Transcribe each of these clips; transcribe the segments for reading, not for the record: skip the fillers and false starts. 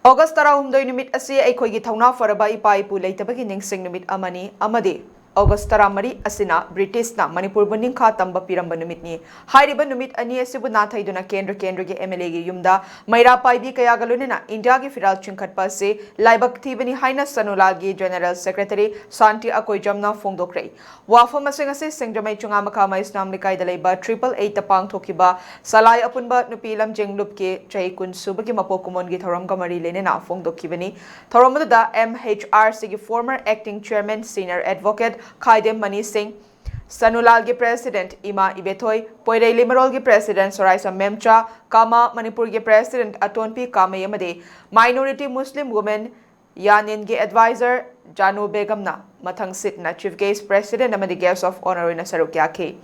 August 13 नुमित असे अखोगी थौना फरबा इपा इपु लेतबगी निंगसिंग नुमित अमनी अमदे August 13 asina British na Manipur bu ningkha tamba piramba numitni hairiba numit ani asibu nathaiduna kendra gi MLA gi yumda maira paibi kaya galunina India gi firal chinkhatpa se laibak thibani haina sanulal gi General Secretary Santi Akoi jamna phongdokre wafam asing ase singdamai chunga makha ma Islam likai dalaiba 888 tapang thokiba salai apunba nupilam jenglup ke chai kun subagi mapokumon gi thoram kamari lenena phongdokibani thoramada MHRC gi former acting chairman senior advocate Khaidem Mani Singh, Sanulal gi President Ima Ibethoi, Poirei Limarol gi President Soraisa Memcha, Kama Manipur gi President Atonpi Kama Yamade, Minority Muslim Women Yanin gi Advisor Janu Begamna, Mathang Sitna Chief Guest President Amadi Guest of Honor in Sarukyake.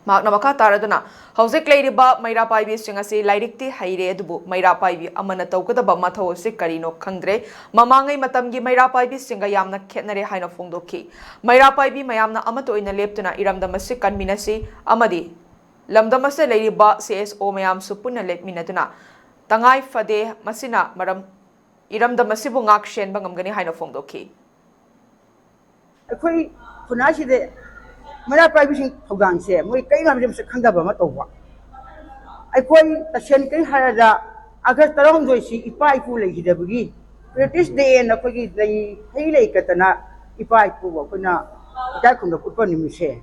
Magna Maka Taraduna, Hosek Lady Ba, Maira Paibi Singasi, Laidikti Haire Dubu, Maira Paibi, Amanatoka, the Bamato Sikarino Kangre, Mamangai Matamgi, Maira Paibi Singa Yamna Ketnare Hino Fondoki, Maira Paibi, Mayamna Amato in a Leptuna, Iram the Masik and Minasi, Amadi, Lamdamasa Lady Ba says O Mayam Supuna Let Minatuna, Tangai Fade, Masina, Madam Iram the Masibungak Shen Bangamgani Hino Fondoki. Punashi Mara privacy program say, we came up with Kandaba Matova. I call the Shenkin Harada, August around the sea, if I pull a Hidabugi. British day and a Puggy, the Hele Katana, if I pull up Puna, Jakun the Kupani say.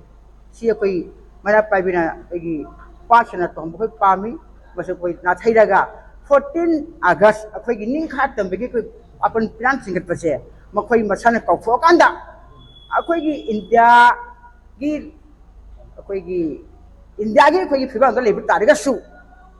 See a Pui, Mara Pibina, passion at Tom Pami, was a point not Hidaga. 14 August, a Puggy Ninkat and begin upon planting at Pase, Makoi Masana Fokanda. A Puggy India. India gi fiba ga lebu tariga su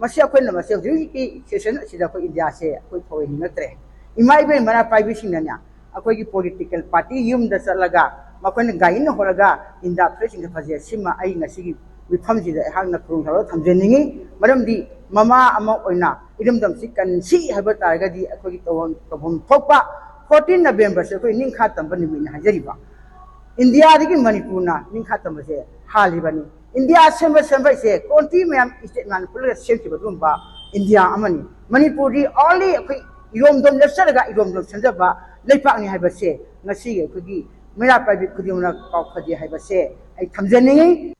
masya ko na masya ki session sida ko India se ko phoi ni natre imai be mana privacy nanya akoi gi political party yum da salaga makon gain horaga India president faje sima ai ngasi gi wifam ji da hang na prung haro thamjeningi maram di mama ama oina idum dam sikan si haba tariga di akoi gi tawon tobom thokpa 14 November se ko ningkha tamba ni min hajariba India digi Manipurna ningkhatam se halibani India semba se konti mayam statement pulga semti badumba India amani Manipuri only irom dom lepsaraga irom dom sanjaba leipak ni haiba se ngasi ge kugi mera private kudimna kaw khadi haiba se ai thamjani